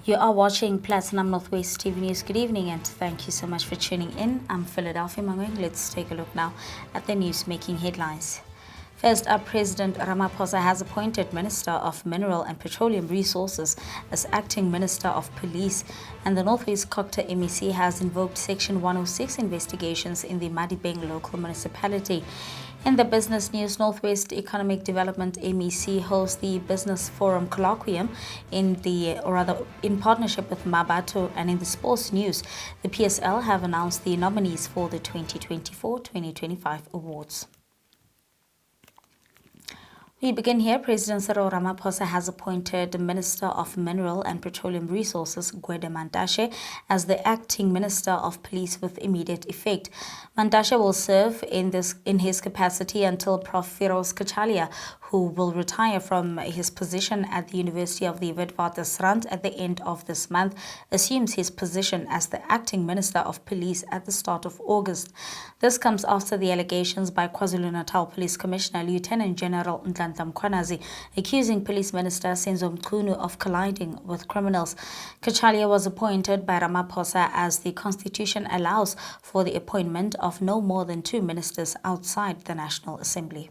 You are watching Platinum Northwest TV News. Good evening and thank you so much for tuning in. I'm Philadelphia Mangoeng. Let's take a look now at the news making headlines. First up, President Ramaphosa has appointed Minister of Mineral and Petroleum Resources as Acting Minister of Police, and the Northwest Cocta MEC has invoked Section 106 investigations in the Madibeng Local Municipality. In the business news, Northwest Economic Development MEC hosts the Business Forum Colloquium in partnership with Mmabatho, and in the sports news, the PSL have announced the nominees for the 2024-2025 awards. We begin here. President Cyril Ramaphosa has appointed the Minister of Mineral and Petroleum Resources, Mantashe, as the Acting Minister of Police with immediate effect. Mantashe will serve in his capacity until Prof. Firoz Kachalia, who will retire from his position at the University of the Witwatersrand at the end of this month, assumes his position as the Acting Minister of Police at the start of August. This comes after the allegations by KwaZulu-Natal Police Commissioner Lieutenant General Mkhwanazi accusing Police Minister Senzo Mchunu of colliding with criminals. Kachalia was appointed by Ramaphosa as the Constitution allows for the appointment of no more than 2 ministers outside the National Assembly.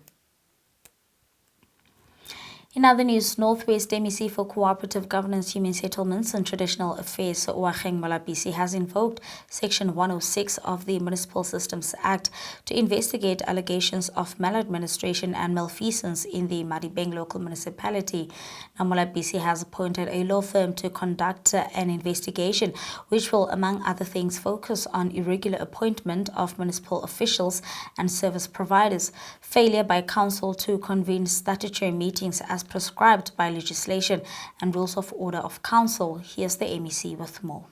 In other news, Northwest MEC for Cooperative Governance, Human Settlements and Traditional Affairs, Madibeng Molapisi, has invoked Section 106 of the Municipal Systems Act to investigate allegations of maladministration and malfeasance in the Madibeng Local Municipality. Now, Molapisi has appointed a law firm to conduct an investigation, which will, among other things, focus on irregular appointment of municipal officials and service providers, failure by council to convene statutory meetings as prescribed by legislation, and rules of order of council. Here's the MEC with more.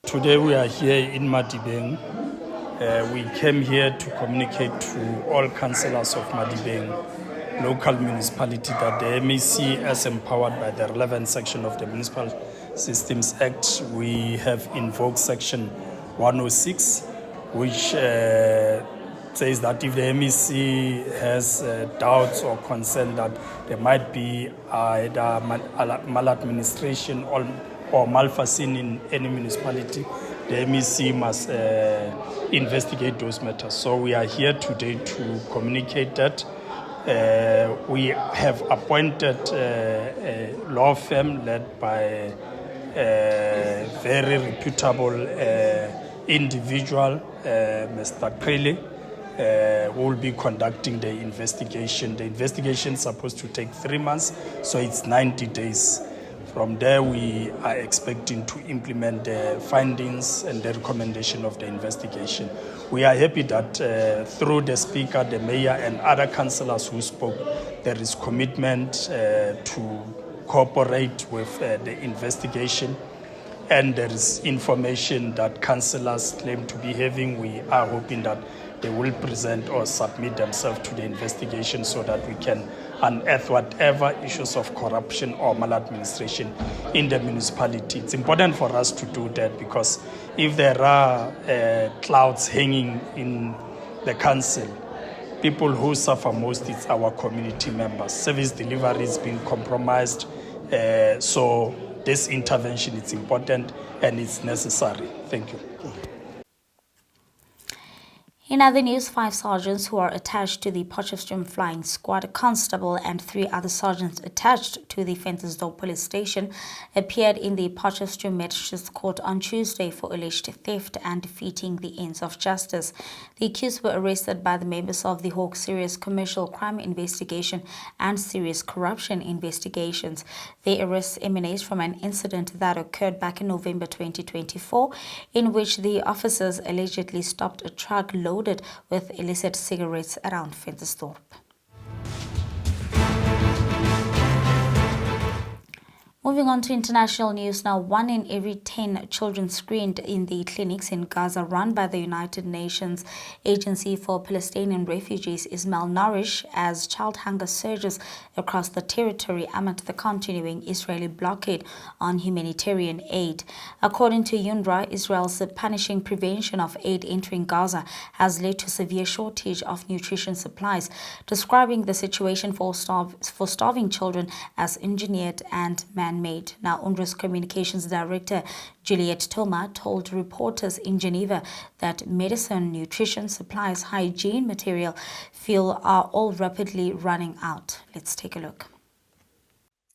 Today we are here in Madibeng. We came here to communicate to all councillors of Madibeng Local Municipality that the MEC, as empowered by the relevant section of the Municipal Systems Act, we have invoked Section 106, which says that if the MEC has doubts or concern that there might be either maladministration or malfeasance in any municipality, the MEC must investigate those matters. So we are here today to communicate that. We have appointed a law firm led by a very reputable individual, Mr. Krele, who will be conducting the investigation. The investigation is supposed to take 3 months, so it's 90 days. From there, we are expecting to implement the findings and the recommendation of the investigation. We are happy that through the Speaker, the Mayor, and other councillors who spoke, there is commitment to cooperate with the investigation. And there is information that councillors claim to be having. We are hoping that they will present or submit themselves to the investigation so that we can unearth whatever issues of corruption or maladministration in the municipality. It's important for us to do that because if there are clouds hanging in the council, people who suffer most is our community members. Service delivery is being compromised. So this intervention is important and it's necessary. Thank you. In other news, 5 sergeants who are attached to the Potchefstroom Flying Squad, a constable and 3 other sergeants attached to the Ventersdorp Police Station appeared in the Potchefstroom Magistrates Court on Tuesday for alleged theft and defeating the ends of justice. The accused were arrested by the members of the Hawk Serious Commercial Crime Investigation and Serious Corruption Investigations. Their arrest emanates from an incident that occurred back in November 2024, in which the officers allegedly stopped a truck loaded with illicit cigarettes around Ventersdorp. Moving on to international news now, 1 in every 10 children screened in the clinics in Gaza run by the United Nations Agency for Palestinian Refugees is malnourished as child hunger surges across the territory amid the continuing Israeli blockade on humanitarian aid. According to UNRWA, Israel's punishing prevention of aid entering Gaza has led to severe shortage of nutrition supplies, describing the situation for starving children as engineered and man man-made. Now, UNRWA's Communications Director, Juliet Thoma, told reporters in Geneva that medicine, nutrition, supplies, hygiene material, fuel are all rapidly running out. Let's take a look.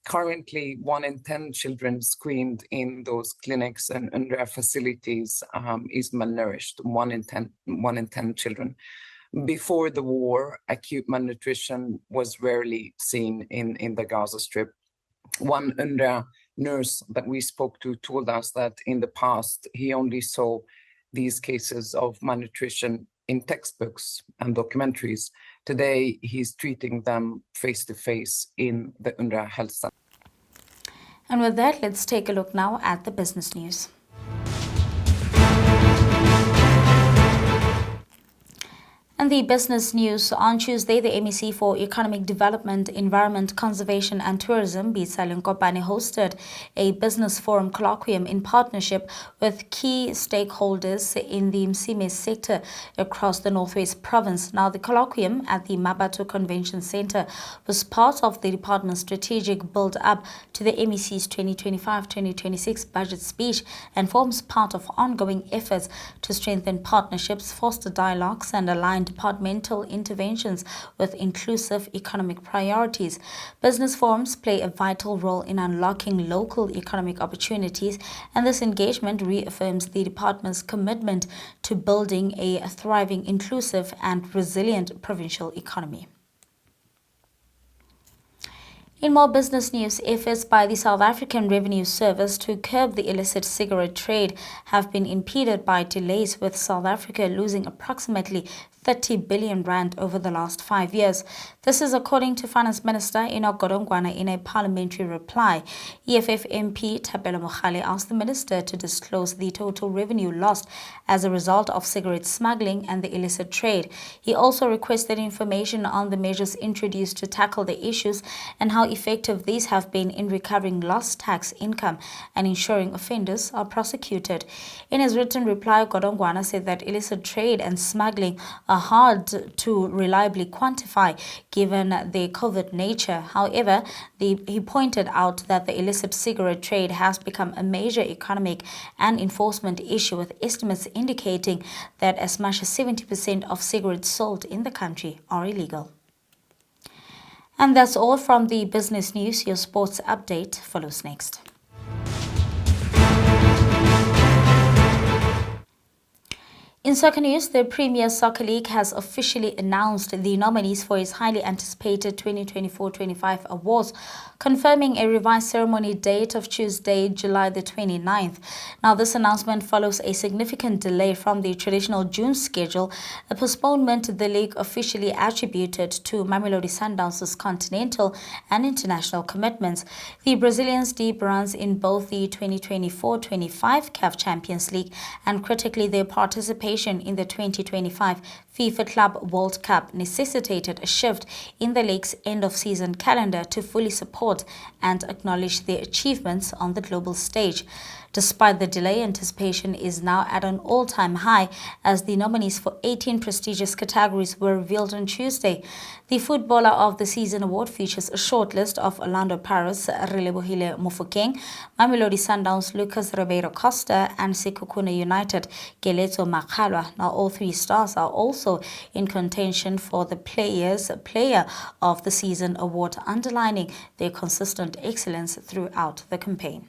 Currently, 1 in 10 children screened in those clinics and under facilities is malnourished. 1 in 10 children. Before the war, acute malnutrition was rarely seen in the Gaza Strip. One UNRWA nurse that we spoke to told us that in the past, he only saw these cases of malnutrition in textbooks and documentaries. Today, he's treating them face-to-face in the UNRWA Health Center. And with that, let's take a look now at the business news. And the business news on Tuesday, the MEC for Economic Development, Environment, Conservation and Tourism, Lenkopane, hosted a business forum colloquium in partnership with key stakeholders in the Msime sector across the Northwest Province. Now, the colloquium at the Mmabatho Convention Center was part of the department's strategic build-up to the MEC's 2025-2026 budget speech and forms part of ongoing efforts to strengthen partnerships, foster dialogues and align departmental interventions with inclusive economic priorities. Business forums play a vital role in unlocking local economic opportunities, and this engagement reaffirms the department's commitment to building a thriving, inclusive and resilient provincial economy. In more business news, efforts by the South African Revenue Service to curb the illicit cigarette trade have been impeded by delays, with South Africa losing approximately 30 billion rand over the last 5 years. This is according to Finance Minister Godongwana in a parliamentary reply. EFF MP Thapelo Mogale asked the minister to disclose the total revenue lost as a result of cigarette smuggling and the illicit trade. He also requested information on the measures introduced to tackle the issues and how effective these have been in recovering lost tax income and ensuring offenders are prosecuted. In his written reply, Godongwana said that illicit trade and smuggling are hard to reliably quantify given their covert nature. However, he pointed out that the illicit cigarette trade has become a major economic and enforcement issue, with estimates indicating that as much as 70% of cigarettes sold in the country are illegal. And that's all from the business news. Your sports update follows next. In soccer news, the Premier Soccer League has officially announced the nominees for its highly anticipated 2024-25 awards, confirming a revised ceremony date of Tuesday, July the 29th. Now, this announcement follows a significant delay from the traditional June schedule, a postponement the league officially attributed to Mamelodi Sundowns' continental and international commitments. The Brazilians' deep runs in both the 2024-25 CAF Champions League and critically their participation in the 2025 FIFA Club World Cup necessitated a shift in the league's end-of-season calendar to fully support and acknowledge their achievements on the global stage. Despite the delay, anticipation is now at an all-time high as the nominees for 18 prestigious categories were revealed on Tuesday. The Footballer of the Season award features a short list of Orlando Pirates' Relebohile Mofokeng, Mamelodi Sundowns' Lucas Ribeiro Costa, and Sekhukhune United' Keletso Makgalwa. Now, all three stars are also in contention for the Player of the Season award, underlining their consistent excellence throughout the campaign.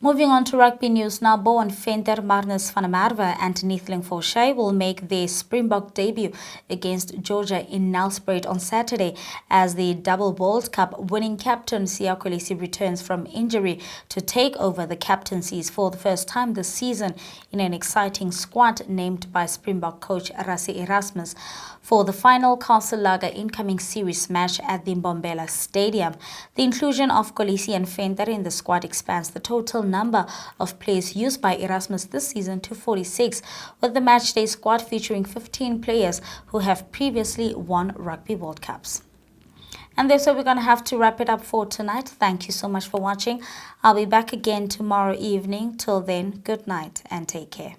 Moving on to rugby news now, Boan Venter, Marnus van der Merwe and Lenkopane will make their Springbok debut against Georgia in Nelspruit on Saturday as the double World Cup winning captain Kolisi returns from injury to take over the captaincies for the first time this season in an exciting squad named by Springbok coach Erasmus for the final Castle Lager incoming series match at the Mbombela Stadium. The inclusion of Kolisi and Venter in the squad expands the total number of players used by Erasmus this season to 46, with the matchday squad featuring 15 players who have previously won Rugby World Cups. And that's where we're going to have to wrap it up for tonight. Thank you so much for watching. I'll be back again tomorrow evening. Till then, good night and take care.